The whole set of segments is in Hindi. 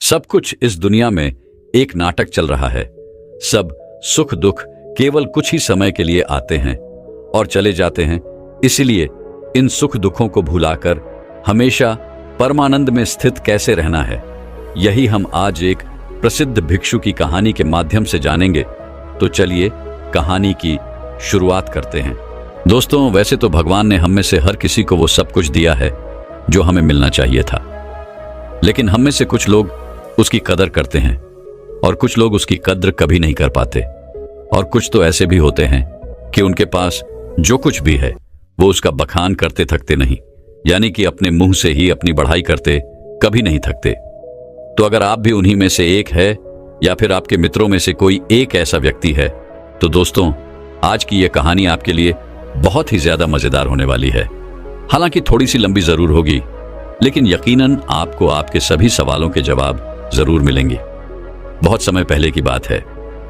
सब कुछ इस दुनिया में एक नाटक चल रहा है। सब सुख दुख केवल कुछ ही समय के लिए आते हैं और चले जाते हैं। इसलिए इन सुख दुखों को भुलाकर हमेशा परमानंद में स्थित कैसे रहना है, यही हम आज एक प्रसिद्ध भिक्षु की कहानी के माध्यम से जानेंगे। तो चलिए कहानी की शुरुआत करते हैं। दोस्तों, वैसे तो भगवान ने हम में से हर किसी को वो सब कुछ दिया है जो हमें मिलना चाहिए था, लेकिन हम में से कुछ लोग उसकी कदर करते हैं और कुछ लोग उसकी कद्र कभी नहीं कर पाते। और कुछ तो ऐसे भी होते हैं कि उनके पास जो कुछ भी है वो उसका बखान करते थकते नहीं, यानी कि अपने मुंह से ही अपनी बढ़ाई करते कभी नहीं थकते। तो अगर आप भी उन्हीं में से एक है या फिर आपके मित्रों में से कोई एक ऐसा व्यक्ति है, तो दोस्तों आज की यह कहानी आपके लिए बहुत ही ज्यादा मजेदार होने वाली है। हालांकि थोड़ी सी लंबी जरूर होगी, लेकिन यकीनन आपको आपके सभी सवालों के जवाब जरूर मिलेंगे। बहुत समय पहले की बात है।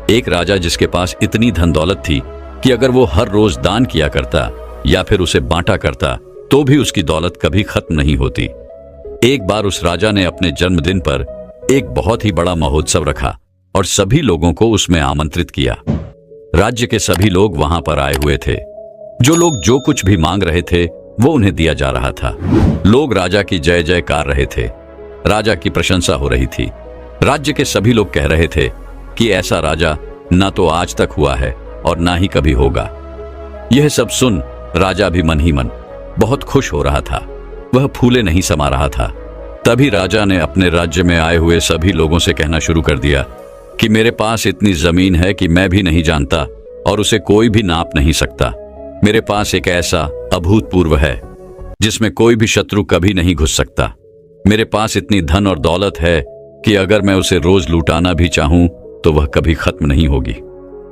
एक राजा जिसके पास इतनी धन दौलत थी कि अगर वो हर रोज दान किया करता या फिर उसे बांटा करता तो भी उसकी दौलत कभी खत्म नहीं होती। एक बार उस राजा ने अपने जन्मदिन पर एक बहुत ही बड़ा महोत्सव रखा और सभी लोगों को उसमें आमंत्रित किया। राज्य के सभी लोग वहां पर आए हुए थे। जो लोग जो कुछ भी मांग रहे थे वो उन्हें दिया जा रहा था। लोग राजा की जय जयकार रहे थे, राजा की प्रशंसा हो रही थी। राज्य के सभी लोग कह रहे थे कि ऐसा राजा ना तो आज तक हुआ है और ना ही कभी होगा। यह सब सुन राजा भी मन ही मन बहुत खुश हो रहा था। वह फूले नहीं समा रहा था। तभी राजा ने अपने राज्य में आए हुए सभी लोगों से कहना शुरू कर दिया कि मेरे पास इतनी जमीन है कि मैं भी नहीं जानता और उसे कोई भी नाप नहीं सकता। मेरे पास एक ऐसा अभूतपूर्व है जिसमें कोई भी शत्रु कभी नहीं घुस सकता। मेरे पास इतनी धन और दौलत है कि अगर मैं उसे रोज लुटाना भी चाहूं तो वह कभी खत्म नहीं होगी,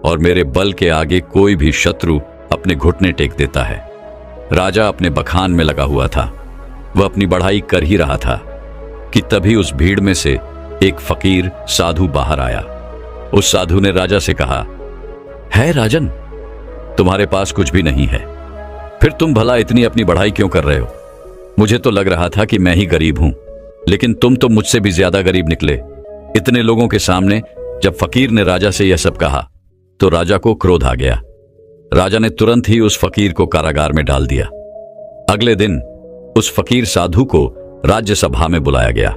और मेरे बल के आगे कोई भी शत्रु अपने घुटने टेक देता है। राजा अपने बखान में लगा हुआ था। वह अपनी बढ़ाई कर ही रहा था कि तभी उस भीड़ में से एक फकीर साधु बाहर आया। उस साधु ने राजा से कहा, है राजन, तुम्हारे पास कुछ भी नहीं है, फिर तुम भला इतनी अपनी बढ़ाई क्यों कर रहे हो? मुझे तो लग रहा था कि मैं ही गरीब हूं, लेकिन तुम तो मुझसे भी ज्यादा गरीब निकले। इतने लोगों के सामने जब फकीर ने राजा से यह सब कहा तो राजा को क्रोध आ गया। राजा ने तुरंत ही उस फकीर को कारागार में डाल दिया। अगले दिन उस फकीर साधु को राज्यसभा में बुलाया गया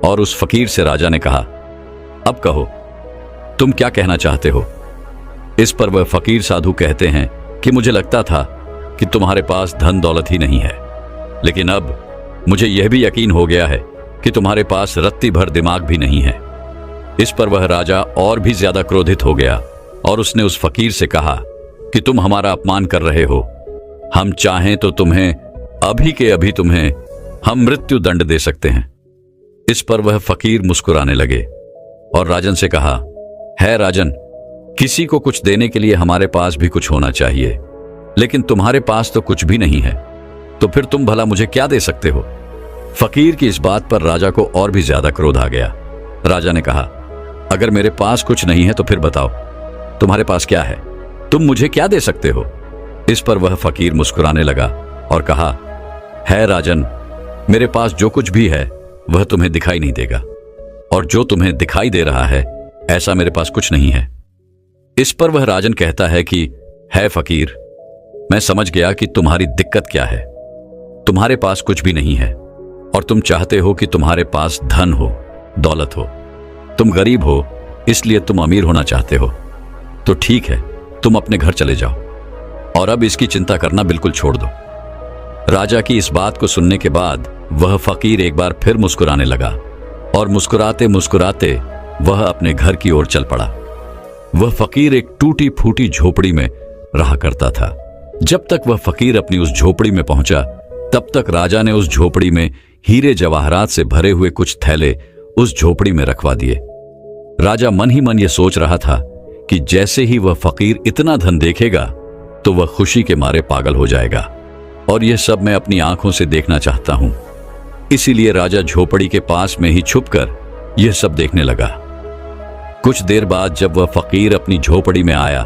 और उस फकीर से राजा ने कहा, अब कहो तुम क्या कहना चाहते हो? इस पर वह फकीर साधु कहते हैं कि मुझे लगता था कि तुम्हारे पास धन दौलत ही नहीं है, लेकिन अब मुझे यह भी यकीन हो गया है कि तुम्हारे पास रत्ती भर दिमाग भी नहीं है। इस पर वह राजा और भी ज्यादा क्रोधित हो गया और उसने उस फकीर से कहा कि तुम हमारा अपमान कर रहे हो। हम चाहें तो तुम्हें अभी के अभी तुम्हें हम मृत्यु दंड दे सकते हैं। इस पर वह फकीर मुस्कुराने लगे और राजन से कहा, है राजन, किसी को कुछ देने के लिए हमारे पास भी कुछ होना चाहिए, लेकिन तुम्हारे पास तो कुछ भी नहीं है, तो फिर तुम भला मुझे क्या दे सकते हो? फकीर की इस बात पर राजा को और भी ज्यादा क्रोध आ गया। राजा ने कहा, अगर मेरे पास कुछ नहीं है तो फिर बताओ तुम्हारे पास क्या है? तुम मुझे क्या दे सकते हो? इस पर वह फकीर मुस्कुराने लगा और कहा, है राजन, मेरे पास जो कुछ भी है वह तुम्हें दिखाई नहीं देगा, और जो तुम्हें दिखाई दे रहा है ऐसा मेरे पास कुछ नहीं है। इस पर वह राजन कहता है कि है फकीर, मैं समझ गया कि तुम्हारी दिक्कत क्या है। तुम्हारे पास कुछ भी नहीं है और तुम चाहते हो कि तुम्हारे पास धन हो, दौलत हो। तुम गरीब हो इसलिए तुम अमीर होना चाहते हो। तो ठीक है, तुम अपने घर चले जाओ और अब इसकी चिंता करना बिल्कुल छोड़ दो। राजा की इस बात को सुनने के बाद वह फकीर एक बार फिर मुस्कुराने लगा और मुस्कुराते मुस्कुराते वह अपने घर की ओर चल पड़ा। वह फकीर एक टूटी फूटी झोपड़ी में रहा करता था। जब तक वह फकीर अपनी उस झोपड़ी में पहुंचा तब तक राजा ने उस झोपड़ी में हीरे जवाहरात से भरे हुए कुछ थैले उस झोपड़ी में रखवा दिए। राजा मन ही मन यह सोच रहा था कि जैसे ही वह फकीर इतना धन देखेगा तो वह खुशी के मारे पागल हो जाएगा, और यह सब मैं अपनी आंखों से देखना चाहता हूं। इसीलिए राजा झोपड़ी के पास में ही छुपकर यह सब देखने लगा। कुछ देर बाद जब वह फकीर अपनी झोपड़ी में आया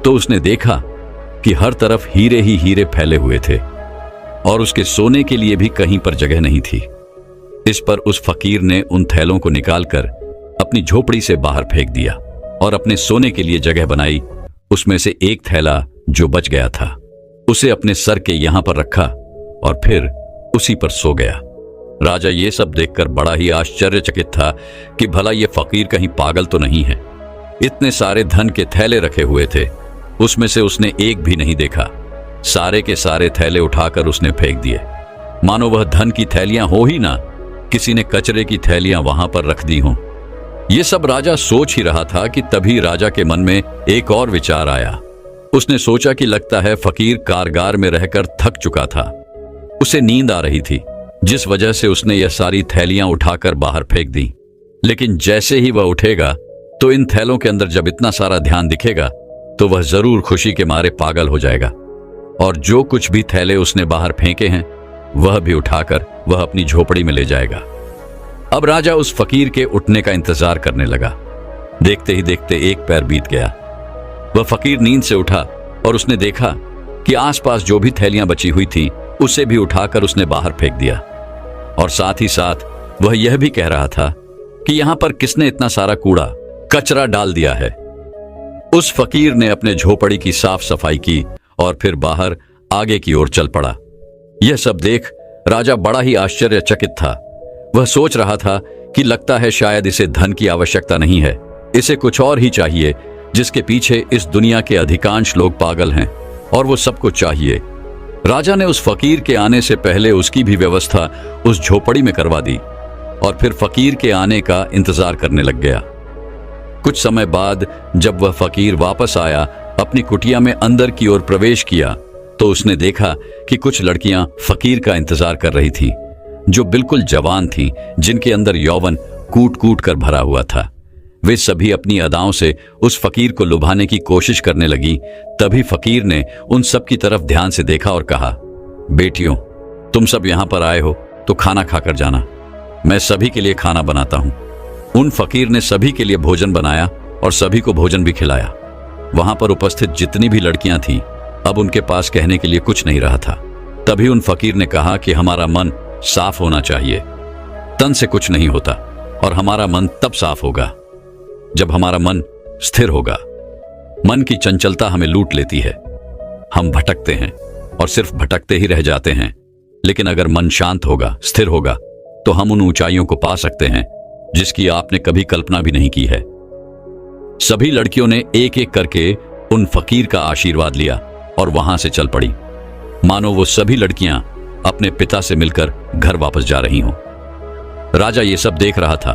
तो उसने देखा कि हर तरफ हीरे ही हीरे फैले हुए थे और उसके सोने के लिए भी कहीं पर जगह नहीं थी। इस पर उस फकीर ने उन थैलों को निकालकर अपनी झोपड़ी से बाहर फेंक दिया और अपने सोने के लिए जगह बनाई। उसमें से एक थैला जो बच गया था उसे अपने सर के यहां पर रखा और फिर उसी पर सो गया। राजा ये सब देखकर बड़ा ही आश्चर्यचकित था कि भला ये फकीर कहीं पागल तो नहीं है। इतने सारे धन के थैले रखे हुए थे, उसमें से उसने एक भी नहीं देखा। सारे के सारे थैले उठाकर उसने फेंक दिए, मानो वह धन की थैलियां हो ही ना, किसी ने कचरे की थैलियां वहां पर रख दी हों। ये सब राजा सोच ही रहा था कि तभी राजा के मन में एक और विचार आया। उसने सोचा कि लगता है फकीर कारगार में रहकर थक चुका था, उसे नींद आ रही थी, जिस वजह से उसने यह सारी थैलियां उठाकर बाहर फेंक दी। लेकिन जैसे ही वह उठेगा तो इन थैलों के अंदर जब इतना सारा ध्यान दिखेगा तो वह जरूर खुशी के मारे पागल हो जाएगा और जो कुछ भी थैले उसने बाहर फेंके हैं वह भी उठाकर वह अपनी झोपड़ी में ले जाएगा। अब राजा उस फकीर के उठने का इंतजार करने लगा। देखते ही देखते एक पैर बीत गया। वह फकीर नींद से उठा और उसने देखा कि आसपास जो भी थैलियां बची हुई थी उसे भी उठाकर उसने बाहर फेंक दिया और साथ ही साथ वह यह भी कह रहा था कि यहां पर किसने इतना सारा कूड़ा कचरा डाल दिया है। उस फकीर ने अपने झोपड़ी की साफ सफाई की और फिर बाहर आगे की ओर चल पड़ा। यह सब देख राजा बड़ा ही आश्चर्यचकित था। वह सोच रहा था कि लगता है शायद इसे धन की आवश्यकता नहीं है, इसे कुछ और ही चाहिए जिसके पीछे इस दुनिया के अधिकांश लोग पागल हैं और वो सबको चाहिए। राजा ने उस फकीर के आने से पहले उसकी भी व्यवस्था उस झोपड़ी में करवा दी और फिर फकीर के आने का इंतजार करने लग गया। कुछ समय बाद जब वह फकीर वापस आया, अपनी कुटिया में अंदर की ओर प्रवेश किया तो उसने देखा कि कुछ लड़कियां फकीर का इंतजार कर रही थीं, जो बिल्कुल जवान थीं, जिनके अंदर यौवन कूट कूट कर भरा हुआ था। वे सभी अपनी अदाओं से उस फकीर को लुभाने की कोशिश करने लगी। तभी फकीर ने उन सब की तरफ ध्यान से देखा और कहा, बेटियों, तुम सब यहां पर आए हो तो खाना खाकर जाना, मैं सभी के लिए खाना बनाता हूं। उन फकीर ने सभी के लिए भोजन बनाया और सभी को भोजन भी खिलाया। वहां पर उपस्थित जितनी भी लड़कियां थीं, अब उनके पास कहने के लिए कुछ नहीं रहा था। तभी उन फकीर ने कहा कि हमारा मन साफ होना चाहिए, तन से कुछ नहीं होता, और हमारा मन तब साफ होगा जब हमारा मन स्थिर होगा। मन की चंचलता हमें लूट लेती है, हम भटकते हैं और सिर्फ भटकते ही रह जाते हैं। लेकिन अगर मन शांत होगा, स्थिर होगा, तो हम उन ऊंचाइयों को पा सकते हैं जिसकी आपने कभी कल्पना भी नहीं की है। सभी लड़कियों ने एक एक करके उन फकीर का आशीर्वाद लिया और वहां से चल पड़ी, मानो वो सभी लड़कियां अपने पिता से मिलकर घर वापस जा रही हों। राजा ये सब देख रहा था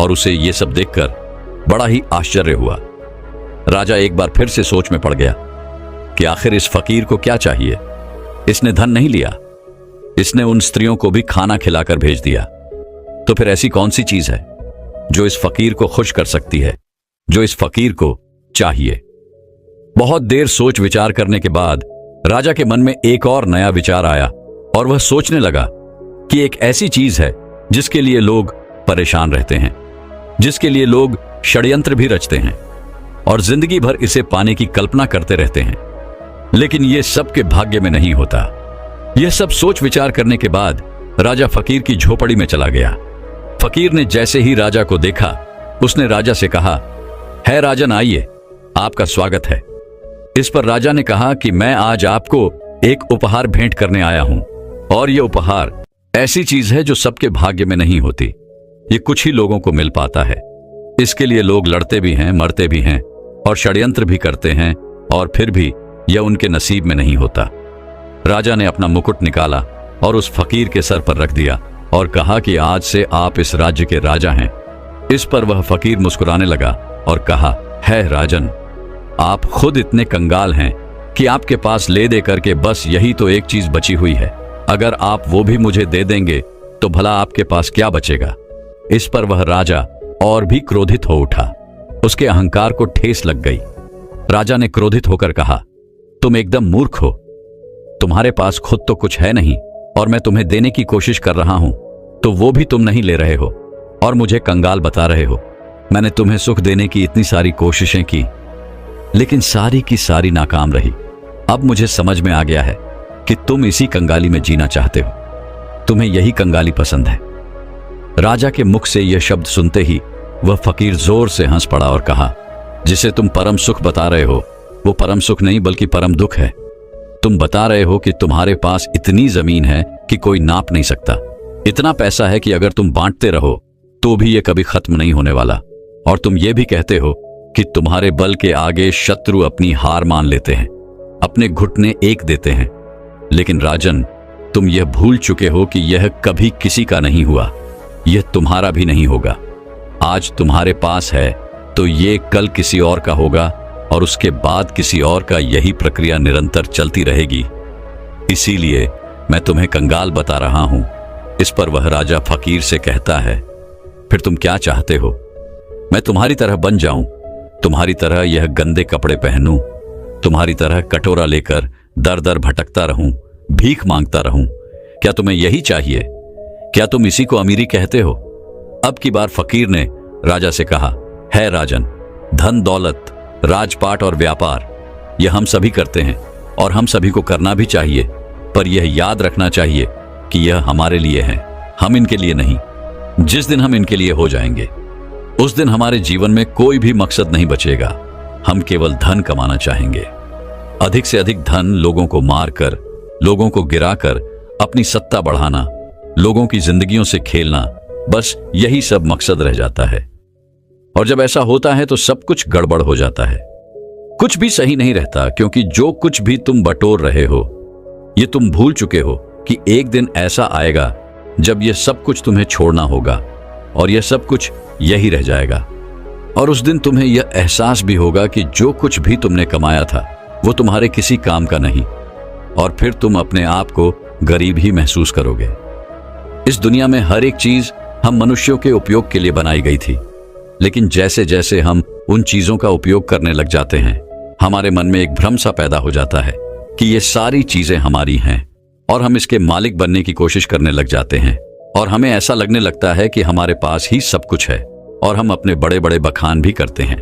और उसे ये सब देखकर बड़ा ही आश्चर्य हुआ। राजा एक बार फिर से सोच में पड़ गया कि आखिर इस फकीर को क्या चाहिए। इसने धन नहीं लिया, इसने उन स्त्रियों को भी खाना खिलाकर भेज दिया, तो फिर ऐसी कौन सी चीज है जो इस फकीर को खुश कर सकती है, जो इस फकीर को चाहिए। बहुत देर सोच विचार करने के बाद राजा के मन में एक और नया विचार आया और वह सोचने लगा कि एक ऐसी चीज है जिसके लिए लोग परेशान रहते हैं, जिसके लिए लोग षड्यंत्र भी रचते हैं और जिंदगी भर इसे पाने की कल्पना करते रहते हैं, लेकिन यह सबके भाग्य में नहीं होता। यह सब सोच विचार करने के बाद राजा फकीर की झोपड़ी में चला गया। फकीर ने जैसे ही राजा को देखा, उसने राजा से कहा, है राजन, आइए, आपका स्वागत है। इस पर राजा ने कहा कि मैं आज आपको एक उपहार भेंट करने आया हूं, और यह उपहार ऐसी चीज है जो सबके भाग्य में नहीं होती, ये कुछ ही लोगों को मिल पाता है। इसके लिए लोग लड़ते भी हैं, मरते भी हैं और षड्यंत्र भी करते हैं, और फिर भी यह उनके नसीब में नहीं होता। राजा ने अपना मुकुट निकाला और उस फकीर के सर पर रख दिया और कहा कि आज से आप इस राज्य के राजा हैं। इस पर वह फकीर मुस्कुराने लगा और कहा, है राजन, आप खुद इतने कंगाल हैं कि आपके पास ले दे करके बस यही तो एक चीज बची हुई है। अगर आप वो भी मुझे दे देंगे तो भला आपके पास क्या बचेगा। इस पर वह राजा और भी क्रोधित हो उठा, उसके अहंकार को ठेस लग गई। राजा ने क्रोधित होकर कहा, तुम एकदम मूर्ख हो, तुम्हारे पास खुद तो कुछ है नहीं और मैं तुम्हें देने की कोशिश कर रहा हूं तो वो भी तुम नहीं ले रहे हो और मुझे कंगाल बता रहे हो। मैंने तुम्हें सुख देने की इतनी सारी कोशिशें की, लेकिन सारी की सारी नाकाम रही। अब मुझे समझ में आ गया है कि तुम इसी कंगाली में जीना चाहते हो, तुम्हें यही कंगाली पसंद है। राजा के मुख से यह शब्द सुनते ही वह फकीर जोर से हंस पड़ा और कहा, जिसे तुम परम सुख बता रहे हो वो परम सुख नहीं बल्कि परम दुख है। तुम बता रहे हो कि तुम्हारे पास इतनी जमीन है कि कोई नाप नहीं सकता, इतना पैसा है कि अगर तुम बांटते रहो तो भी ये कभी खत्म नहीं होने वाला, और तुम ये भी कहते हो कि तुम्हारे बल के आगे शत्रु अपनी हार मान लेते हैं, अपने घुटने एक देते हैं। लेकिन राजन, तुम यह भूल चुके हो कि यह कभी किसी का नहीं हुआ, यह तुम्हारा भी नहीं होगा। आज तुम्हारे पास है तो ये कल किसी और का होगा और उसके बाद किसी और का। यही प्रक्रिया निरंतर चलती रहेगी। इसीलिए मैं तुम्हें कंगाल बता रहा हूं। इस पर वह राजा फकीर से कहता है, फिर तुम क्या चाहते हो? मैं तुम्हारी तरह बन जाऊं, तुम्हारी तरह यह गंदे कपड़े पहनूं, तुम्हारी तरह कटोरा लेकर दर दर भटकता रहूं, भीख मांगता रहूं? क्या तुम्हें यही चाहिए? क्या तुम इसी को अमीरी कहते हो? अब की बार फकीर ने राजा से कहा, है राजन, धन दौलत, राजपाट और व्यापार यह हम सभी करते हैं और हम सभी को करना भी चाहिए, पर यह याद रखना चाहिए कि यह हमारे लिए है, हम इनके लिए नहीं। जिस दिन हम इनके लिए हो जाएंगे उस दिन हमारे जीवन में कोई भी मकसद नहीं बचेगा। हम केवल धन कमाना चाहेंगे, अधिक से अधिक धन, लोगों को मारकर, लोगों को गिराकर अपनी सत्ता बढ़ाना, लोगों की जिंदगियों से खेलना, बस यही सब मकसद रह जाता है। और जब ऐसा होता है तो सब कुछ गड़बड़ हो जाता है, कुछ भी सही नहीं रहता, क्योंकि जो कुछ भी तुम बटोर रहे हो ये तुम भूल चुके हो कि एक दिन ऐसा आएगा जब यह सब कुछ तुम्हें छोड़ना होगा और यह सब कुछ यही रह जाएगा। और उस दिन तुम्हें यह एहसास भी होगा कि जो कुछ भी तुमने कमाया था वो तुम्हारे किसी काम का नहीं, और फिर तुम अपने आप को गरीब ही महसूस करोगे। इस दुनिया में हर एक चीज हम मनुष्यों के उपयोग के लिए बनाई गई थी, लेकिन जैसे जैसे हम उन चीजों का उपयोग करने लग जाते हैं हमारे मन में एक भ्रम सा पैदा हो जाता है कि ये सारी चीजें हमारी हैं, और हम इसके मालिक बनने की कोशिश करने लग जाते हैं, और हमें ऐसा लगने लगता है कि हमारे पास ही सब कुछ है, और हम अपने बड़े बड़े बखान भी करते हैं।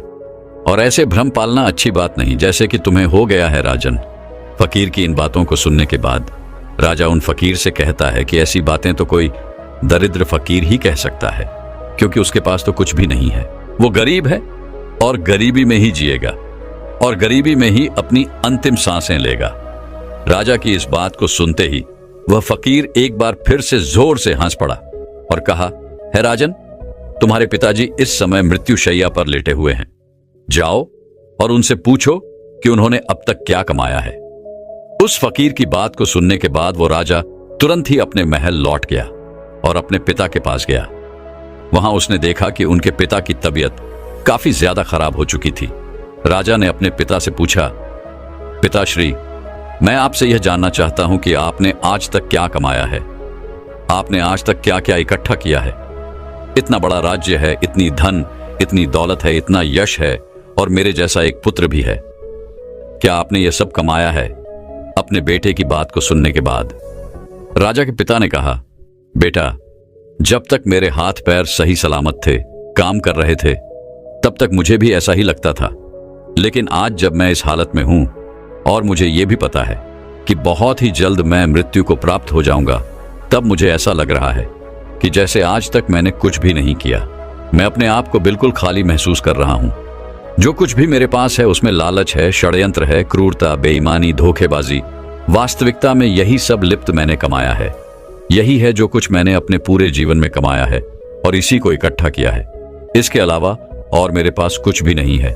और ऐसे भ्रम पालना अच्छी बात नहीं, जैसे कि तुम्हें हो गया है राजन। फकीर की इन बातों को सुनने के बाद राजा उन फकीर से कहता है कि ऐसी बातें तो कोई दरिद्र फकीर ही कह सकता है, क्योंकि उसके पास तो कुछ भी नहीं है। वो गरीब है और गरीबी में ही जिएगा और गरीबी में ही अपनी अंतिम सांसें लेगा। राजा की इस बात को सुनते ही वह फकीर एक बार फिर से जोर से हंस पड़ा और कहा, है राजन, तुम्हारे पिताजी इस समय मृत्युशैया पर लेटे हुए हैं, जाओ और उनसे पूछो कि उन्होंने अब तक क्या कमाया है। उस फकीर की बात को सुनने के बाद वो राजा तुरंत ही अपने महल लौट गया और अपने पिता के पास गया। वहां उसने देखा कि उनके पिता की तबीयत काफी ज्यादा खराब हो चुकी थी। राजा ने अपने पिता से पूछा, पिताश्री, मैं आपसे यह जानना चाहता हूं कि आपने आज तक क्या कमाया है, आपने आज तक क्या क्या इकट्ठा किया है। इतना बड़ा राज्य है, इतनी धन, इतनी दौलत है, इतना यश है, और मेरे जैसा एक पुत्र भी है। क्या आपने यह सब कमाया है? अपने बेटे की बात को सुनने के बाद राजा के पिता ने कहा, बेटा, जब तक मेरे हाथ पैर सही सलामत थे, काम कर रहे थे, तब तक मुझे भी ऐसा ही लगता था। लेकिन आज जब मैं इस हालत में हूं और मुझे यह भी पता है कि बहुत ही जल्द मैं मृत्यु को प्राप्त हो जाऊंगा, तब मुझे ऐसा लग रहा है कि जैसे आज तक मैंने कुछ भी नहीं किया। मैं अपने आप को बिल्कुल खाली महसूस कर रहा हूं। जो कुछ भी मेरे पास है उसमें लालच है, षड्यंत्र है, क्रूरता, बेईमानी, धोखेबाजी। वास्तविकता में यही सब लिप्त मैंने कमाया है। यही है जो कुछ मैंने अपने पूरे जीवन में कमाया है और इसी को इकट्ठा किया है। इसके अलावा और मेरे पास कुछ भी नहीं है,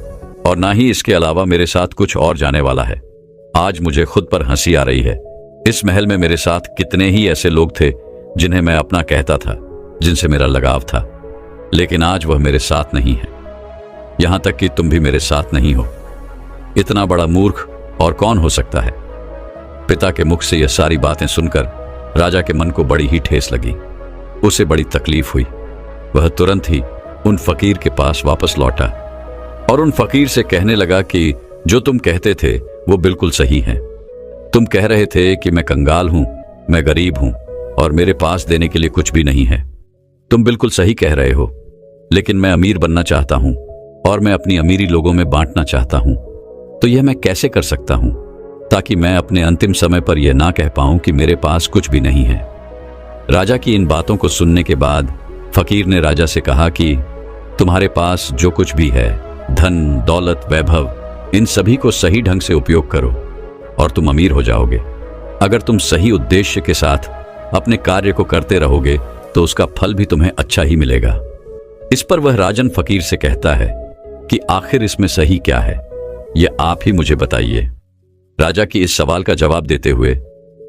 और ना ही इसके अलावा मेरे साथ कुछ और जाने वाला है। आज मुझे खुद पर हंसी आ रही है। इस महल में मेरे साथ कितने ही ऐसे लोग थे जिन्हें मैं अपना कहता था, जिनसे मेरा लगाव था, लेकिन आज वह मेरे साथ नहीं है। यहां तक कि तुम भी मेरे साथ नहीं हो। इतना बड़ा मूर्ख और कौन हो सकता है? पिता के मुख से यह सारी बातें सुनकर राजा के मन को बड़ी ही ठेस लगी। उसे बड़ी तकलीफ हुई। वह तुरंत ही उन फकीर के पास वापस लौटा और उन फकीर से कहने लगा कि जो तुम कहते थे वो बिल्कुल सही है। तुम कह रहे थे कि मैं कंगाल हूं, मैं गरीब हूं और मेरे पास देने के लिए कुछ भी नहीं है। तुम बिल्कुल सही कह रहे हो, लेकिन मैं अमीर बनना चाहता हूं और मैं अपनी अमीरी लोगों में बांटना चाहता हूं। तो यह मैं कैसे कर सकता हूं ताकि मैं अपने अंतिम समय पर यह ना कह पाऊं कि मेरे पास कुछ भी नहीं है। राजा की इन बातों को सुनने के बाद फकीर ने राजा से कहा कि तुम्हारे पास जो कुछ भी है, धन, दौलत, वैभव, इन सभी को सही ढंग से उपयोग करो और तुम अमीर हो जाओगे। अगर तुम सही उद्देश्य के साथ अपने कार्य को करते रहोगे तो उसका फल भी तुम्हें अच्छा ही मिलेगा। इस पर वह राजन फकीर से कहता है कि आखिर इसमें सही क्या है, यह आप ही मुझे बताइए। राजा की इस सवाल का जवाब देते हुए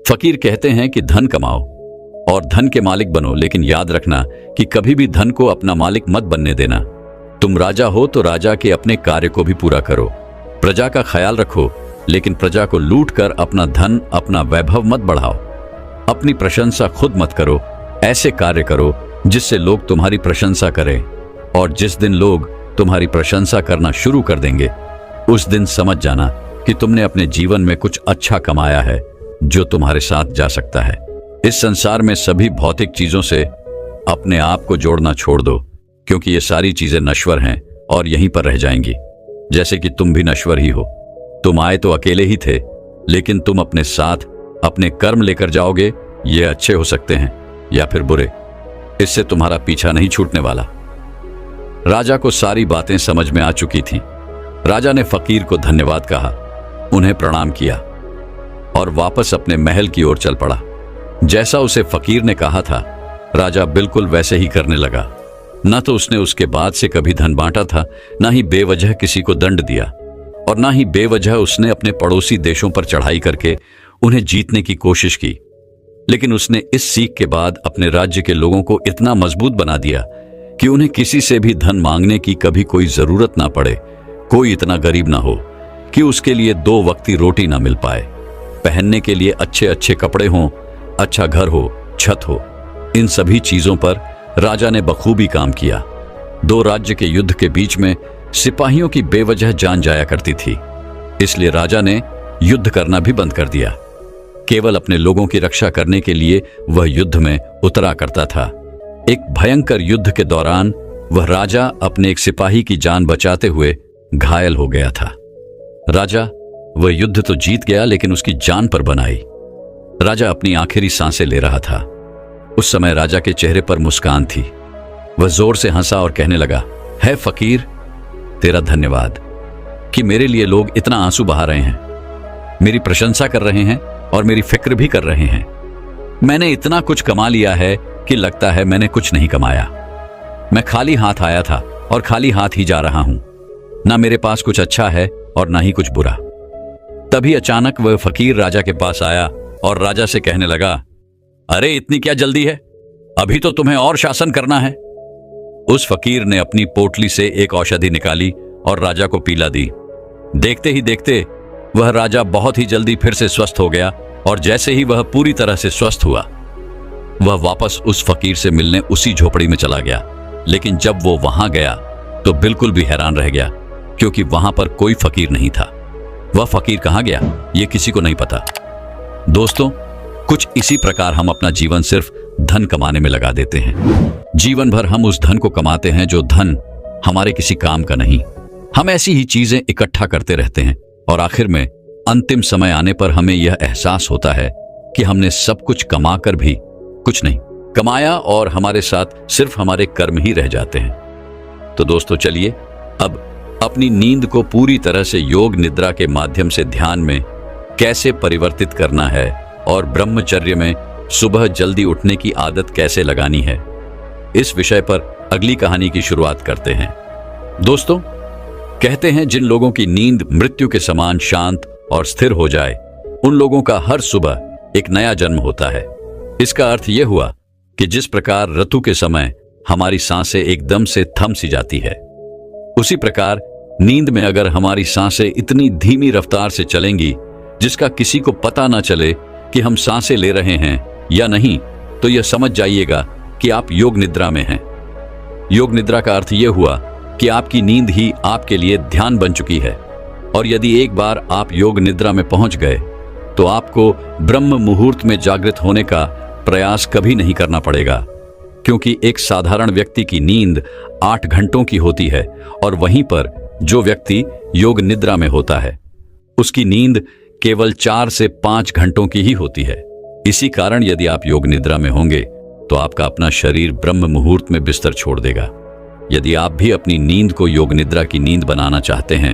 फकीर कहते हैं कि धन कमाओ और धन के मालिक बनो, लेकिन याद रखना कि कभी भी धन को अपना मालिक मत बनने देना। तुम राजा हो तो राजा के अपने कार्य को भी पूरा करो, प्रजा का ख्याल रखो, लेकिन प्रजा को लूट कर अपना धन, अपना वैभव मत बढ़ाओ। अपनी प्रशंसा खुद मत करो, ऐसे कार्य करो जिससे लोग तुम्हारी प्रशंसा करें, और जिस दिन लोग तुम्हारी प्रशंसा करना शुरू कर देंगे उस दिन समझ जाना कि तुमने अपने जीवन में कुछ अच्छा कमाया है जो तुम्हारे साथ जा सकता है। इस संसार में सभी भौतिक चीजों से अपने आप को जोड़ना छोड़ दो, क्योंकि ये सारी चीजें नश्वर हैं और यहीं पर रह जाएंगी, जैसे कि तुम भी नश्वर ही हो। तुम आए तो अकेले ही थे, लेकिन तुम अपने साथ अपने कर्म लेकर जाओगे। ये अच्छे हो सकते हैं या फिर बुरे, इससे तुम्हारा पीछा नहीं छूटने वाला। राजा को सारी बातें समझ में आ चुकी थीं। राजा ने फकीर को धन्यवाद कहा, उन्हें प्रणाम किया और वापस अपने महल की ओर चल पड़ा। जैसा उसे फकीर ने कहा था, राजा बिल्कुल वैसे ही करने लगा। न तो उसने उसके बाद से कभी धन बांटा था, न ही बेवजह किसी को दंड दिया, और न ही बेवजह उसने अपने पड़ोसी देशों पर चढ़ाई करके उन्हें जीतने की कोशिश की। लेकिन उसने इस सीख के बाद अपने राज्य के लोगों को इतना मजबूत बना दिया कि उन्हें किसी से भी धन मांगने की कभी कोई जरूरत ना पड़े। कोई इतना गरीब ना हो कि उसके लिए 2 वक्त की रोटी ना मिल पाए, पहनने के लिए अच्छे अच्छे कपड़े हों, अच्छा घर हो, छत हो। इन सभी चीजों पर राजा ने बखूबी काम किया। 2 राज्य के युद्ध के बीच में सिपाहियों की बेवजह जान जाया करती थी, इसलिए राजा ने युद्ध करना भी बंद कर दिया। केवल अपने लोगों की रक्षा करने के लिए वह युद्ध में उतरा करता था। एक भयंकर युद्ध के दौरान वह राजा अपने एक सिपाही की जान बचाते हुए घायल हो गया था। राजा वह युद्ध तो जीत गया, लेकिन उसकी जान पर बन आई। राजा अपनी आखिरी सांसें ले रहा था। उस समय राजा के चेहरे पर मुस्कान थी। वह जोर से हंसा और कहने लगा, है फकीर, तेरा धन्यवाद कि मेरे लिए लोग इतना आंसू बहा रहे हैं, मेरी प्रशंसा कर रहे हैं और मेरी फिक्र भी कर रहे हैं। मैंने इतना कुछ कमा लिया है कि लगता है मैंने कुछ नहीं कमाया। मैं खाली हाथ आया था और खाली हाथ ही जा रहा हूं। ना मेरे पास कुछ अच्छा है और ना ही कुछ बुरा। तभी अचानक वह फकीर राजा के पास आया और राजा से कहने लगा, अरे इतनी क्या जल्दी है, अभी तो तुम्हें और शासन करना है। उस फकीर ने अपनी पोटली से एक औषधि निकाली और राजा को पिला दी। देखते ही देखते वह राजा बहुत ही जल्दी फिर से स्वस्थ हो गया, और जैसे ही वह पूरी तरह से स्वस्थ हुआ, वह वापस उस फकीर से मिलने उसी झोपड़ी में चला गया। लेकिन जब वो वहां गया तो बिल्कुल भी हैरान रह गया, क्योंकि वहां पर कोई फकीर नहीं था। वह फकीर कहां गया, ये किसी को नहीं पता। दोस्तों, कुछ इसी प्रकार हम अपना जीवन सिर्फ धन कमाने में लगा देते हैं। जीवन भर हम उस धन को कमाते हैं जो धन हमारे किसी काम का नहीं। हम ऐसी ही चीजें इकट्ठा करते रहते हैं, और आखिर में अंतिम समय आने पर हमें यह एहसास होता है कि हमने सब कुछ कमाकर भी कुछ नहीं कमाया, और हमारे साथ सिर्फ हमारे कर्म ही रह जाते हैं। तो दोस्तों, चलिए अब अपनी नींद को पूरी तरह से योग निद्रा के माध्यम से ध्यान में कैसे परिवर्तित करना है, और ब्रह्मचर्य में सुबह जल्दी उठने की आदत कैसे लगानी है, इस विषय पर अगली कहानी की शुरुआत करते हैं। दोस्तों, कहते हैं जिन लोगों की नींद मृत्यु के समान शांत और स्थिर हो जाए, उन लोगों का हर सुबह एक नया जन्म होता है। इसका अर्थ यह हुआ कि जिस प्रकार ऋतु के समय हमारी सांसें एकदम से थम सी जाती है, उसी प्रकार नींद में अगर हमारी सांसें इतनी धीमी रफ्तार से चलेंगी जिसका किसी को पता ना चले कि हम सांसें ले रहे हैं या नहीं, तो यह समझ जाइएगा कि आप योग निद्रा में हैं। योग निद्रा का अर्थ यह हुआ कि आपकी नींद ही आपके लिए ध्यान बन चुकी है, और यदि एक बार आप योग निद्रा में पहुंच गए तो आपको ब्रह्म मुहूर्त में जागृत होने का प्रयास कभी नहीं करना पड़ेगा, क्योंकि एक साधारण व्यक्ति की नींद 8 घंटों की होती है, और वहीं पर जो व्यक्ति योग निद्रा में होता है उसकी नींद केवल 4 से 5 घंटों की ही होती है। इसी कारण यदि आप योग निद्रा में होंगे तो आपका अपना शरीर ब्रह्म मुहूर्त में बिस्तर छोड़ देगा। यदि आप भी अपनी नींद को योग निद्रा की नींद बनाना चाहते हैं,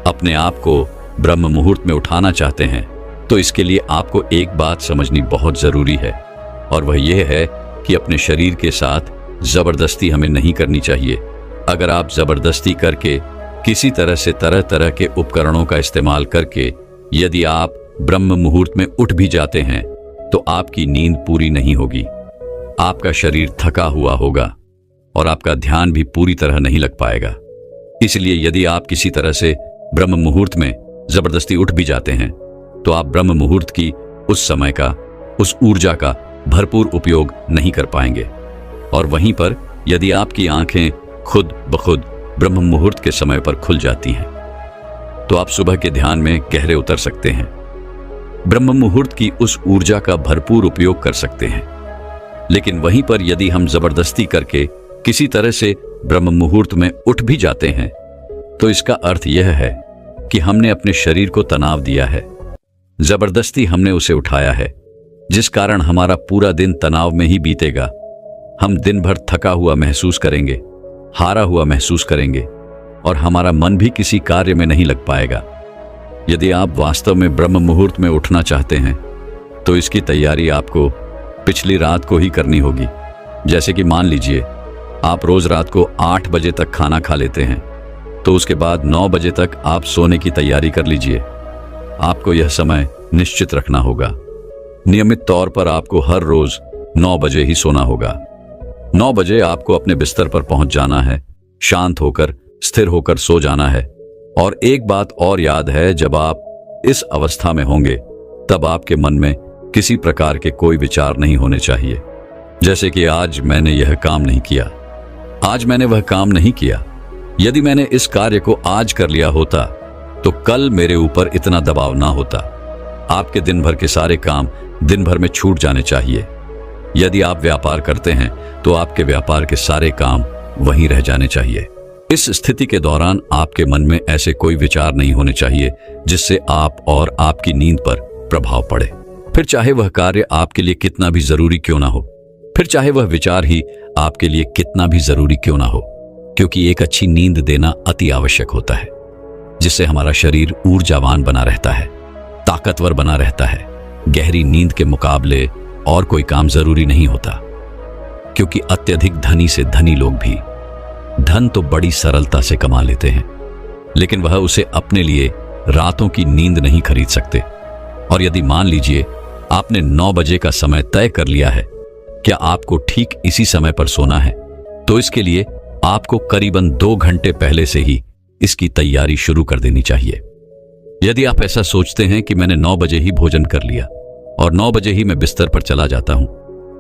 अपने आप को ब्रह्म मुहूर्त में उठाना चाहते हैं, तो इसके लिए आपको एक बात समझनी बहुत जरूरी है, और वह यह है कि अपने शरीर के साथ जबरदस्ती हमें नहीं करनी चाहिए। अगर आप जबरदस्ती करके किसी तरह से तरह तरह के उपकरणों का इस्तेमाल करके यदि आप ब्रह्म मुहूर्त में उठ भी जाते हैं, तो आपकी नींद पूरी नहीं होगी। आपका शरीर थका हुआ होगा और आपका ध्यान भी पूरी तरह नहीं लग पाएगा। इसलिए यदि आप किसी तरह से ब्रह्म मुहूर्त में जबरदस्ती उठ भी जाते हैं, तो आप ब्रह्म मुहूर्त की उस समय का, उस ऊर्जा का भरपूर उपयोग नहीं कर पाएंगे। और वहीं पर यदि आपकी आंखें खुद ब खुद ब्रह्म मुहूर्त के समय पर खुल जाती हैं, तो आप सुबह के ध्यान में गहरे उतर सकते हैं, ब्रह्म मुहूर्त की उस ऊर्जा का भरपूर उपयोग कर सकते हैं। लेकिन वहीं पर यदि हम जबरदस्ती करके किसी तरह से ब्रह्म मुहूर्त में उठ भी जाते हैं, तो इसका अर्थ यह है कि हमने अपने शरीर को तनाव दिया है, जबरदस्ती हमने उसे उठाया है, जिस कारण हमारा पूरा दिन तनाव में ही बीतेगा। हम दिन भर थका हुआ महसूस करेंगे, हारा हुआ महसूस करेंगे, और हमारा मन भी किसी कार्य में नहीं लग पाएगा। यदि आप वास्तव में ब्रह्म मुहूर्त में उठना चाहते हैं, तो इसकी तैयारी आपको पिछली रात को ही करनी होगी। जैसे कि मान लीजिए आप रोज रात को 8 बजे तक खाना खा लेते हैं, तो उसके बाद 9 बजे तक आप सोने की तैयारी कर लीजिए। आपको यह समय निश्चित रखना होगा। नियमित तौर पर आपको हर रोज 9 बजे ही सोना होगा। 9 बजे आपको अपने बिस्तर पर पहुंच जाना है, शांत होकर स्थिर होकर सो जाना है। और एक बात और याद है, जब आप इस अवस्था में होंगे तब आपके मन में किसी प्रकार के कोई विचार नहीं होने चाहिए, जैसे कि आज मैंने यह काम नहीं किया, आज मैंने वह काम नहीं किया। यदि मैंने इस कार्य को आज कर लिया होता तो कल मेरे ऊपर इतना दबाव ना होता। आपके दिन भर के सारे काम दिन भर में छूट जाने चाहिए। यदि आप व्यापार करते हैं तो आपके व्यापार के सारे काम वहीं रह जाने चाहिए। इस स्थिति के दौरान आपके मन में ऐसे कोई विचार नहीं होने चाहिए जिससे आप और आपकी नींद पर प्रभाव पड़े। फिर चाहे वह कार्य आपके लिए कितना भी जरूरी क्यों ना हो, फिर चाहे वह विचार ही आपके लिए कितना भी जरूरी क्यों ना हो, क्योंकि एक अच्छी नींद देना अति आवश्यक होता है, जिससे हमारा शरीर ऊर्जावान बना रहता है, ताकतवर बना रहता है। गहरी नींद के मुकाबले और कोई काम जरूरी नहीं होता, क्योंकि अत्यधिक धनी से धनी लोग भी धन तो बड़ी सरलता से कमा लेते हैं, लेकिन वह उसे अपने लिए रातों की नींद नहीं खरीद सकते। और यदि मान लीजिए आपने 9 बजे का समय तय कर लिया है, क्या आपको ठीक इसी समय पर सोना है, तो इसके लिए आपको करीबन 2 घंटे पहले से ही इसकी तैयारी शुरू कर देनी चाहिए। यदि आप ऐसा सोचते हैं कि मैंने 9 बजे ही भोजन कर लिया और 9 बजे ही मैं बिस्तर पर चला जाता हूं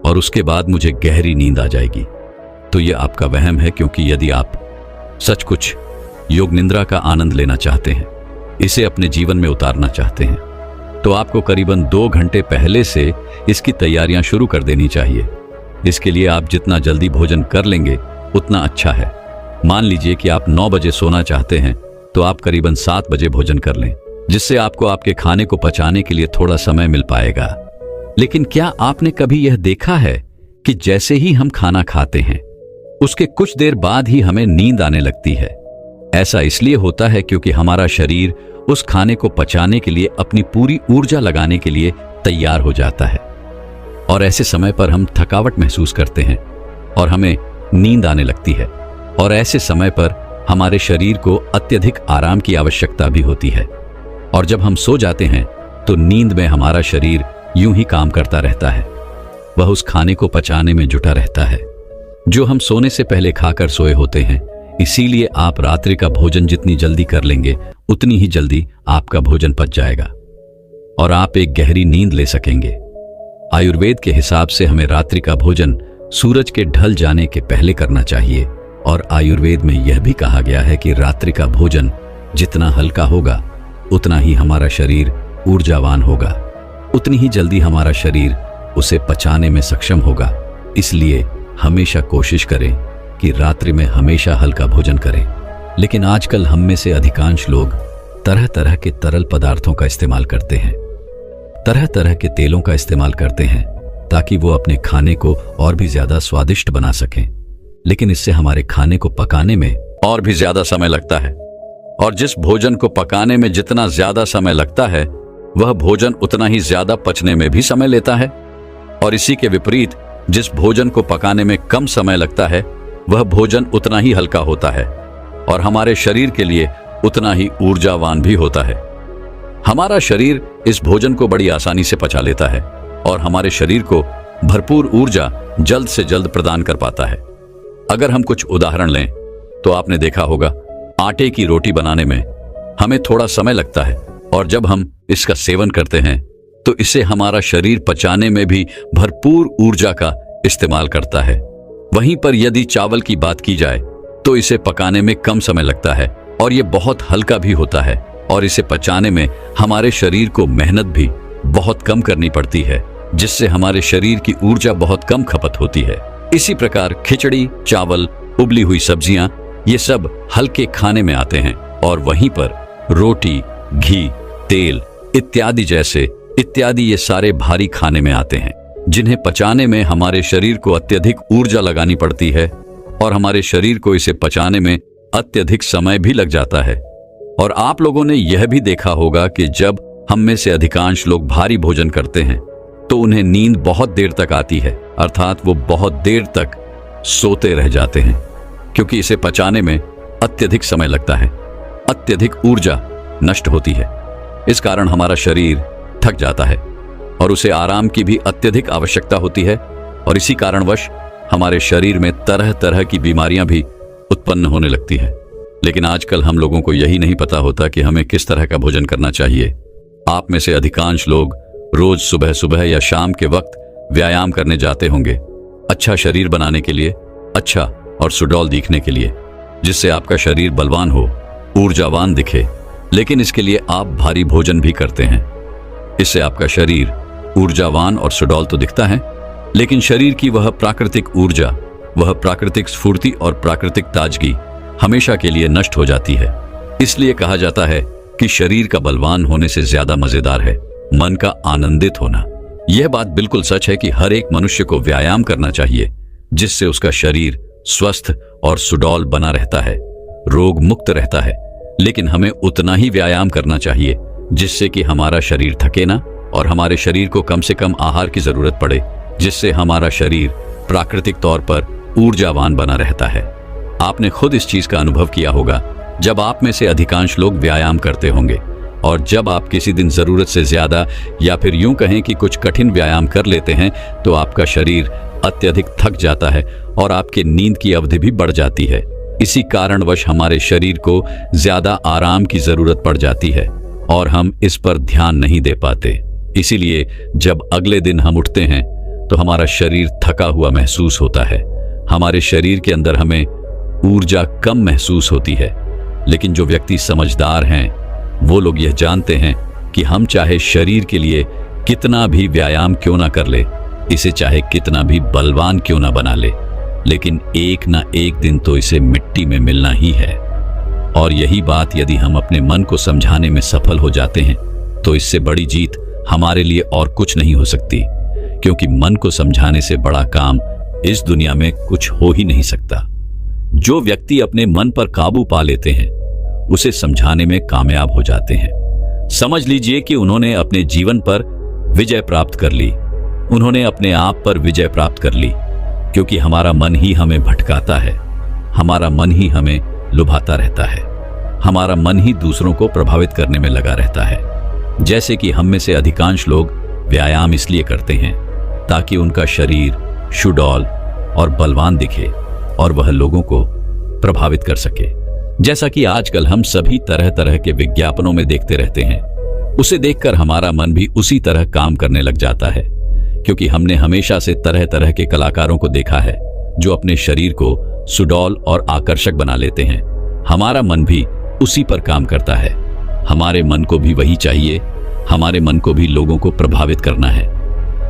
और उसके बाद मुझे गहरी नींद आ जाएगी, तो यह आपका वहम है। क्योंकि यदि आप सच कुछ योग निद्रा का आनंद लेना चाहते हैं, इसे अपने जीवन में उतारना चाहते हैं, तो आपको करीबन 2 घंटे पहले से इसकी तैयारियां शुरू कर देनी चाहिए। इसके लिए आप जितना जल्दी भोजन कर लेंगे उतना अच्छा है। मान लीजिए कि आप 9 बजे सोना चाहते हैं, तो आप करीबन 7 बजे भोजन कर लें, जिससे आपको आपके खाने को पचाने के लिए थोड़ा समय मिल पाएगा। लेकिन क्या आपने कभी यह देखा है कि जैसे ही हम खाना खाते हैं उसके कुछ देर बाद ही हमें नींद आने लगती है? ऐसा इसलिए होता है क्योंकि हमारा शरीर उस खाने को पचाने के लिए अपनी पूरी ऊर्जा लगाने के लिए तैयार हो जाता है, और ऐसे समय पर हम थकावट महसूस करते हैं और हमें नींद आने लगती है। और ऐसे समय पर हमारे शरीर को अत्यधिक आराम की आवश्यकता भी होती है, और जब हम सो जाते हैं तो नींद में हमारा शरीर यूं ही काम करता रहता है। वह उस खाने को पचाने में जुटा रहता है जो हम सोने से पहले खाकर सोए होते हैं। इसीलिए आप रात्रि का भोजन जितनी जल्दी कर लेंगे उतनी ही जल्दी आपका भोजन पच जाएगा और आप एक गहरी नींद ले सकेंगे। आयुर्वेद के हिसाब से हमें रात्रि का भोजन सूरज के ढल जाने के पहले करना चाहिए, और आयुर्वेद में यह भी कहा गया है कि रात्रि का भोजन जितना हल्का होगा उतना ही हमारा शरीर ऊर्जावान होगा, उतनी ही जल्दी हमारा शरीर उसे पचाने में सक्षम होगा। इसलिए हमेशा कोशिश करें कि रात्रि में हमेशा हल्का भोजन करें। लेकिन आजकल हम में से अधिकांश लोग तरह तरह के तरल पदार्थों का इस्तेमाल करते हैं, तरह तरह के तेलों का इस्तेमाल करते हैं, ताकि वो अपने खाने को और भी ज्यादा स्वादिष्ट बना सकें। लेकिन इससे हमारे खाने को पकाने में और भी ज्यादा समय लगता है, और जिस भोजन को पकाने में जितना ज्यादा समय लगता है वह भोजन उतना ही ज्यादा पचने में भी समय लेता है। और इसी के विपरीत जिस भोजन को पकाने में कम समय लगता है वह भोजन उतना ही हल्का होता है और हमारे शरीर के लिए उतना ही ऊर्जावान भी होता है। हमारा शरीर इस भोजन को बड़ी आसानी से पचा लेता है और हमारे शरीर को भरपूर ऊर्जा जल्द से जल्द प्रदान कर पाता है। अगर हम कुछ उदाहरण लें तो आपने देखा होगा, आटे की रोटी बनाने में हमें थोड़ा समय लगता है और जब हम इसका सेवन करते हैं तो इसे हमारा शरीर पचाने में भी भरपूर ऊर्जा का इस्तेमाल करता है। वहीं पर यदि चावल की बात की जाए तो इसे पकाने में कम समय लगता है और ये बहुत हल्का भी होता है और इसे पचाने में हमारे शरीर को मेहनत भी बहुत कम करनी पड़ती है, जिससे हमारे शरीर की ऊर्जा बहुत कम खपत होती है। इसी प्रकार खिचड़ी, चावल, उबली हुई सब्जियां, ये सब हल्के खाने में आते हैं और वहीं पर रोटी, घी, तेल इत्यादि ये सारे भारी खाने में आते हैं, जिन्हें पचाने में हमारे शरीर को अत्यधिक ऊर्जा लगानी पड़ती है और हमारे शरीर को इसे पचाने में अत्यधिक समय भी लग जाता है। और आप लोगों ने यह भी देखा होगा कि जब हम में से अधिकांश लोग भारी भोजन करते हैं तो उन्हें नींद बहुत देर तक आती है, अर्थात वो बहुत देर तक सोते रह जाते हैं, क्योंकि इसे पचाने में अत्यधिक समय लगता है, अत्यधिक ऊर्जा नष्ट होती है। इस कारण हमारा शरीर थक जाता है और उसे आराम की भी अत्यधिक आवश्यकता होती है और इसी कारणवश हमारे शरीर में तरह तरह की बीमारियां भी उत्पन्न होने लगती है। लेकिन आजकल हम लोगों को यही नहीं पता होता कि हमें किस तरह का भोजन करना चाहिए। आप में से अधिकांश लोग रोज सुबह सुबह या शाम के वक्त व्यायाम करने जाते होंगे, अच्छा शरीर बनाने के लिए, अच्छा और सुडौल दिखने के लिए, जिससे आपका शरीर बलवान हो, ऊर्जावान दिखे। लेकिन इसके लिए आप भारी भोजन भी करते हैं। इससे आपका शरीर ऊर्जावान और सुडौल तो दिखता है, लेकिन शरीर की वह प्राकृतिक ऊर्जा, वह प्राकृतिक स्फूर्ति और प्राकृतिक ताजगी हमेशा के लिए नष्ट हो जाती है। इसलिए कहा जाता है कि शरीर का बलवान होने से ज्यादा मजेदार है मन का आनंदित होना। यह बात बिल्कुल सच है कि हर एक मनुष्य को व्यायाम करना चाहिए, जिससे उसका शरीर स्वस्थ और सुडौल बना रहता है, रोग मुक्त रहता है। लेकिन हमें उतना ही व्यायाम करना चाहिए जिससे कि हमारा शरीर थके ना और हमारे शरीर को कम से कम आहार की जरूरत पड़े, जिससे हमारा शरीर प्राकृतिक तौर पर ऊर्जावान बना रहता है। आपने खुद इस चीज का अनुभव किया होगा जब आप में से अधिकांश लोग व्यायाम करते होंगे और जब आप किसी दिन जरूरत से ज्यादा या फिर यूं कहें कि कुछ कठिन व्यायाम कर लेते हैं तो आपका शरीर अत्यधिक थक जाता है और आपकी नींद की अवधि भी बढ़ जाती है। इसी कारणवश हमारे शरीर को ज्यादा आराम की जरूरत पड़ जाती है और हम इस पर ध्यान नहीं दे पाते। इसीलिए जब अगले दिन हम उठते हैं तो हमारा शरीर थका हुआ महसूस होता है, हमारे शरीर के अंदर हमें ऊर्जा कम महसूस होती है। लेकिन जो व्यक्ति समझदार हैं वो लोग यह जानते हैं कि हम चाहे शरीर के लिए कितना भी व्यायाम क्यों ना कर ले, इसे चाहे कितना भी बलवान क्यों ना बना ले, लेकिन एक ना एक दिन तो इसे मिट्टी में मिलना ही है। और यही बात यदि हम अपने मन को समझाने में सफल हो जाते हैं तो इससे बड़ी जीत हमारे लिए और कुछ नहीं हो सकती, क्योंकि मन को समझाने से बड़ा काम इस दुनिया में कुछ हो ही नहीं सकता। जो व्यक्ति अपने मन पर काबू पा लेते हैं उसे समझाने में कामयाब हो जाते हैं। समझ लीजिए कि उन्होंने अपने जीवन पर विजय प्राप्त कर ली, उन्होंने अपने आप पर विजय प्राप्त कर ली, क्योंकि हमारा मन ही हमें भटकाता है, हमारा मन ही हमें लुभाता रहता है, हमारा मन ही दूसरों को प्रभावित करने में लगा रहता है। जैसे कि हम में से अधिकांश लोग व्यायाम इसलिए करते हैं ताकि उनका शरीर सुडौल और बलवान दिखे और वह लोगों को प्रभावित कर सके। जैसा कि आजकल हम सभी तरह तरह के विज्ञापनों में देखते रहते हैं, उसे देखकर हमारा मन भी उसी तरह काम करने लग जाता है, क्योंकि हमने हमेशा से तरह तरह के कलाकारों को देखा है जो अपने शरीर को सुडौल और आकर्षक बना लेते हैं। हमारा मन भी उसी पर काम करता है, हमारे मन को भी वही चाहिए, हमारे मन को भी लोगों को प्रभावित करना है,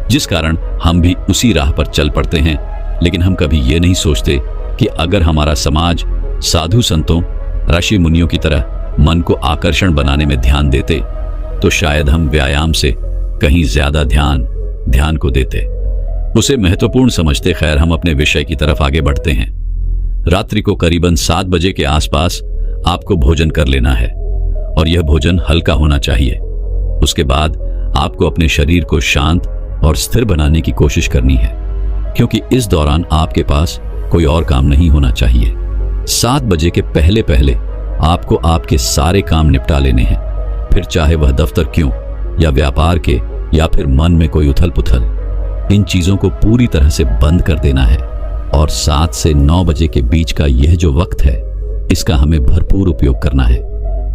जिस कारण हम भी उसी राह पर चल पड़ते हैं। लेकिन हम कभी ये नहीं सोचते कि अगर हमारा समाज साधु संतों, ऋषि मुनियों की तरह मन को आकर्षण बनाने में ध्यान देते तो शायद हम व्यायाम से कहीं ज्यादा ध्यान को देते। उसे महत्वपूर्ण समझते खैर हम अपने विषय की तरफ आगे बढ़ते हैं। रात्रि को करीबन 7 बजे के आसपास आपको भोजन कर लेना है और यह भोजन हल्का होना चाहिए। उसके बाद आपको अपने शरीर को शांत और स्थिर बनाने की कोशिश करनी है, क्योंकि इस दौरान आपके पास कोई और काम नहीं होना चाहिए। 7 बजे के पहले पहले आपको आपके सारे काम निपटा लेने हैं, फिर चाहे वह दफ्तर क्यों या व्यापार के या फिर मन में कोई उथल पुथल, इन चीजों को पूरी तरह से बंद कर देना है। और 7 से 9 बजे के बीच का यह जो वक्त है, इसका हमें भरपूर उपयोग करना है,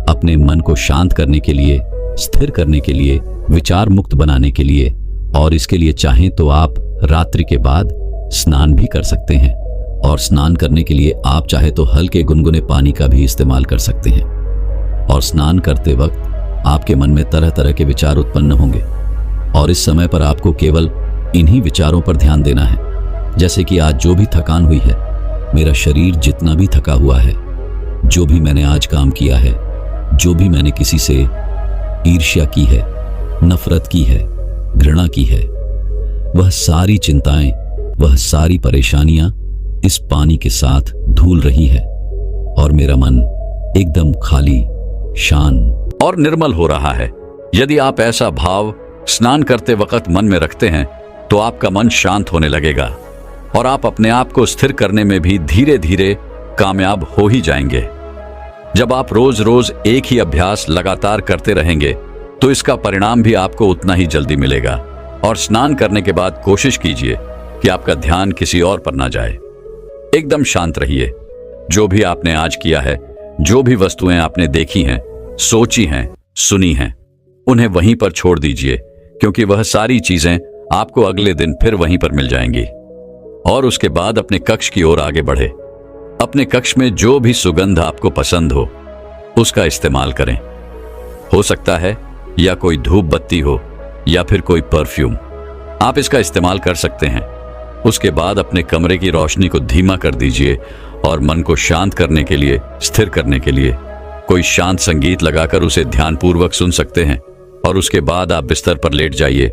अपने मन को शांत करने के लिए, स्थिर करने के लिए, विचार मुक्त बनाने के लिए। और इसके लिए चाहें तो आप रात्रि के बाद स्नान भी कर सकते हैं, और स्नान करने के लिए आप चाहे तो हल्के गुनगुने पानी का भी इस्तेमाल कर सकते हैं। और स्नान करते वक्त आपके मन में तरह तरह के विचार उत्पन्न होंगे, और इस समय पर आपको केवल इन्हीं विचारों पर ध्यान देना है, जैसे कि आज जो भी थकान हुई है, मेरा शरीर जितना भी थका हुआ है, जो भी मैंने आज काम किया है, जो भी मैंने किसी से ईर्ष्या की है, नफरत की है, घृणा की है, वह सारी चिंताएं, वह सारी परेशानियां इस पानी के साथ धुल रही है, और मेरा मन एकदम खाली, शांत और निर्मल हो रहा है। यदि आप ऐसा भाव स्नान करते वक्त मन में रखते हैं तो आपका मन शांत होने लगेगा और आप अपने आप को स्थिर करने में भी धीरे धीरे कामयाब हो ही जाएंगे। जब आप रोज रोज एक ही अभ्यास लगातार करते रहेंगे तो इसका परिणाम भी आपको उतना ही जल्दी मिलेगा। और स्नान करने के बाद कोशिश कीजिए कि आपका ध्यान किसी और पर ना जाए। एकदम शांत रहिए। जो भी आपने आज किया है, जो भी वस्तुएं आपने देखी हैं, सोची हैं, सुनी हैं, उन्हें वहीं पर छोड़ दीजिए, क्योंकि वह सारी चीजें आपको अगले दिन फिर वहीं पर मिल जाएंगी। और उसके बाद अपने कक्ष की ओर आगे बढ़े। अपने कक्ष में जो भी सुगंध आपको पसंद हो उसका इस्तेमाल करें। हो सकता है या कोई धूप बत्ती हो या फिर कोई परफ्यूम, आप इसका इस्तेमाल कर सकते हैं। उसके बाद अपने कमरे की रोशनी को धीमा कर दीजिए और मन को शांत करने के लिए, स्थिर करने के लिए कोई शांत संगीत लगाकर उसे ध्यानपूर्वक सुन सकते हैं। और उसके बाद आप बिस्तर पर लेट जाइए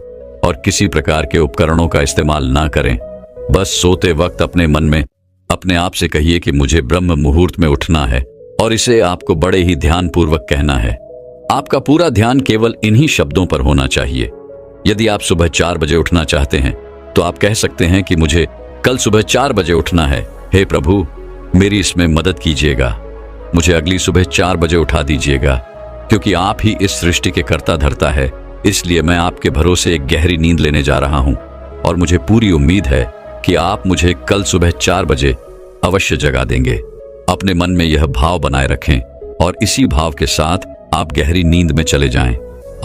और किसी प्रकार के उपकरणों का इस्तेमाल ना करें। बस सोते वक्त अपने मन में अपने आप से कहिए कि मुझे ब्रह्म मुहूर्त में उठना है, और इसे आपको बड़े ही ध्यानपूर्वक कहना है। आपका पूरा ध्यान केवल इन्हीं शब्दों पर होना चाहिए। यदि आप सुबह 4 बजे उठना चाहते हैं तो आप कह सकते हैं कि मुझे कल सुबह 4 बजे उठना है। हे प्रभु, मेरी इसमें मदद कीजिएगा, मुझे अगली सुबह 4 बजे उठा दीजिएगा, क्योंकि आप ही इस सृष्टि के कर्ता धर्ता है। इसलिए मैं आपके भरोसे एक गहरी नींद लेने जा रहा हूं, और मुझे पूरी उम्मीद है कि आप मुझे कल सुबह 4 बजे अवश्य जगा देंगे। अपने मन में यह भाव बनाए रखें और इसी भाव के साथ आप गहरी नींद में चले जाएं।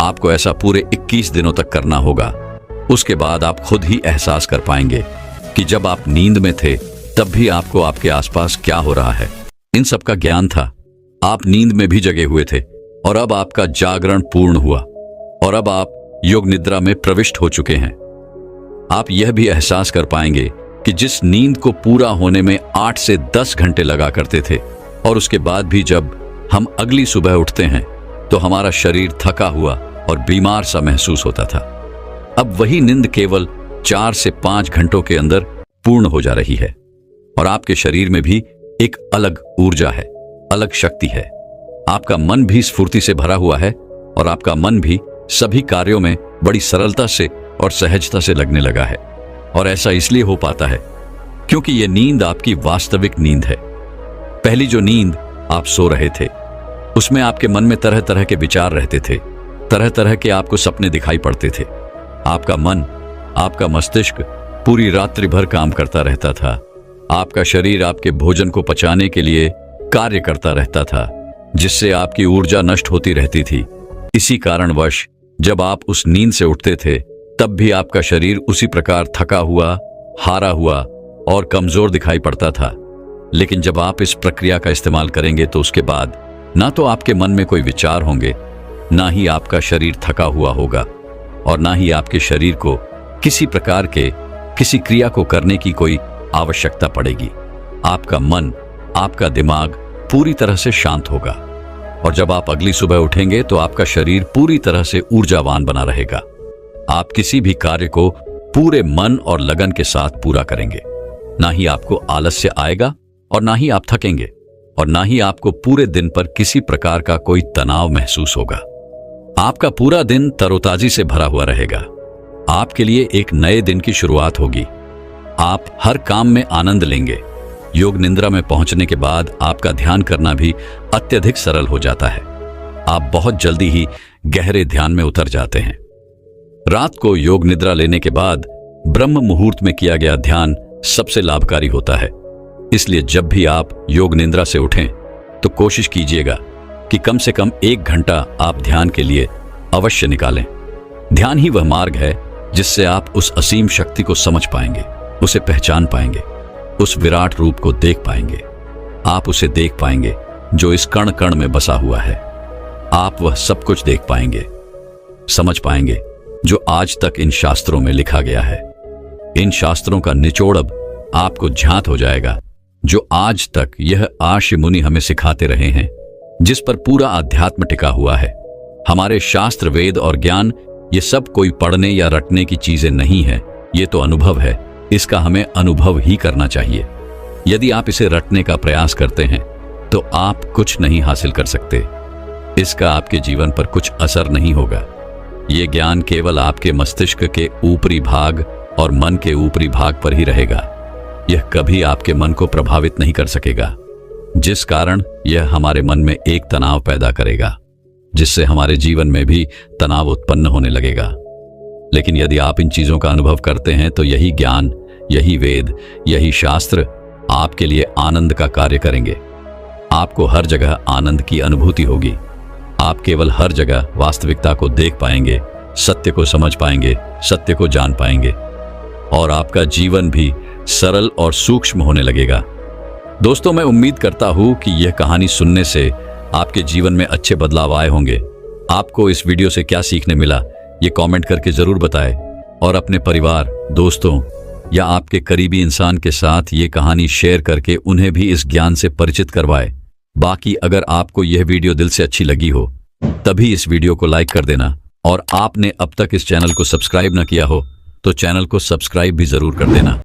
आपको ऐसा पूरे 21 दिनों तक करना होगा। उसके बाद आप खुद ही एहसास कर पाएंगे कि जब आप नींद में थे तब भी आपको आपके आसपास क्या हो रहा है। इन सब का ज्ञान था। आप नींद में भी जगे हुए थे और अब आपका जागरण पूर्ण हुआ और अब आप योग निद्रा में प्रविष्ट हो चुके हैं। आप यह भी एहसास कर पाएंगे कि जिस नींद को पूरा होने में 8 से 10 घंटे लगा करते थे, और उसके बाद भी जब हम अगली सुबह उठते हैं तो हमारा शरीर थका हुआ और बीमार सा महसूस होता था, अब वही नींद केवल 4 से 5 घंटों के अंदर पूर्ण हो जा रही है। और आपके शरीर में भी एक अलग ऊर्जा है, अलग शक्ति है। आपका मन भी स्फूर्ति से भरा हुआ है और आपका मन भी सभी कार्यों में बड़ी सरलता से और सहजता से लगने लगा है। और ऐसा इसलिए हो पाता है क्योंकि यह नींद आपकी वास्तविक नींद है। पहली जो नींद आप सो रहे थे उसमें आपके मन में तरह तरह के विचार रहते थे, तरह तरह के आपको सपने दिखाई पड़ते थे। आपका मन, आपका मस्तिष्क पूरी रात्रि भर काम करता रहता था। आपका शरीर आपके भोजन को पचाने के लिए कार्य करता रहता था, जिससे आपकी ऊर्जा नष्ट होती रहती थी। इसी कारणवश जब आप उस नींद से उठते थे तब भी आपका शरीर उसी प्रकार थका हुआ, हारा हुआ और कमजोर दिखाई पड़ता था। लेकिन जब आप इस प्रक्रिया का इस्तेमाल करेंगे तो उसके बाद ना तो आपके मन में कोई विचार होंगे, ना ही आपका शरीर थका हुआ होगा, और ना ही आपके शरीर को किसी प्रकार के किसी क्रिया को करने की कोई आवश्यकता पड़ेगी। आपका मन, आपका दिमाग पूरी तरह से शांत होगा, और जब आप अगली सुबह उठेंगे तो आपका शरीर पूरी तरह से ऊर्जावान बना रहेगा। आप किसी भी कार्य को पूरे मन और लगन के साथ पूरा करेंगे। ना ही आपको आलस्य आएगा और ना ही आप थकेंगे और ना ही आपको पूरे दिन पर किसी प्रकार का कोई तनाव महसूस होगा। आपका पूरा दिन तरोताजी से भरा हुआ रहेगा। आपके लिए एक नए दिन की शुरुआत होगी। आप हर काम में आनंद लेंगे। योग निद्रा में पहुंचने के बाद आपका ध्यान करना भी अत्यधिक सरल हो जाता है। आप बहुत जल्दी ही गहरे ध्यान में उतर जाते हैं। रात को योग निद्रा लेने के बाद ब्रह्म मुहूर्त में किया गया ध्यान सबसे लाभकारी होता है। इसलिए जब भी आप योग निद्रा से उठें तो कोशिश कीजिएगा कि कम से कम 1 घंटा आप ध्यान के लिए अवश्य निकालें। ध्यान ही वह मार्ग है जिससे आप उस असीम शक्ति को समझ पाएंगे, उसे पहचान पाएंगे, उस विराट रूप को देख पाएंगे। आप उसे देख पाएंगे जो इस कण कण में बसा हुआ है। आप वह सब कुछ देख पाएंगे, समझ पाएंगे जो आज तक इन शास्त्रों में लिखा गया है। इन शास्त्रों का निचोड़ अब आपको ज्ञात हो जाएगा, जो आज तक यह आर्ष मुनि हमें सिखाते रहे हैं, जिस पर पूरा अध्यात्म टिका हुआ है। हमारे शास्त्र, वेद और ज्ञान ये सब कोई पढ़ने या रटने की चीजें नहीं है। ये तो अनुभव है। इसका हमें अनुभव ही करना चाहिए। यदि आप इसे रटने का प्रयास करते हैं तो आप कुछ नहीं हासिल कर सकते। इसका आपके जीवन पर कुछ असर नहीं होगा। ये ज्ञान केवल आपके मस्तिष्क के ऊपरी भाग और मन के ऊपरी भाग पर ही रहेगा। यह कभी आपके मन को प्रभावित नहीं कर सकेगा, जिस कारण यह हमारे मन में एक तनाव पैदा करेगा, जिससे हमारे जीवन में भी तनाव उत्पन्न होने लगेगा। लेकिन यदि आप इन चीजों का अनुभव करते हैं तो यही ज्ञान, यही वेद, यही शास्त्र आपके लिए आनंद का कार्य करेंगे। आपको हर जगह आनंद की अनुभूति होगी। आप केवल हर जगह वास्तविकता को देख पाएंगे, सत्य को समझ पाएंगे, सत्य को जान पाएंगे और आपका जीवन भी सरल और सूक्ष्म होने लगेगा। दोस्तों, मैं उम्मीद करता हूं कि यह कहानी सुनने से आपके जीवन में अच्छे बदलाव आए होंगे। आपको इस वीडियो से क्या सीखने मिला, ये कमेंट करके जरूर बताएं और अपने परिवार, दोस्तों या आपके करीबी इंसान के साथ ये कहानी शेयर करके उन्हें भी इस ज्ञान से परिचित करवाएं। बाकी अगर आपको यह वीडियो दिल से अच्छी लगी हो तभी इस वीडियो को लाइक कर देना और आपने अब तक इस चैनल को सब्सक्राइब न किया हो तो चैनल को सब्सक्राइब भी जरूर कर देना।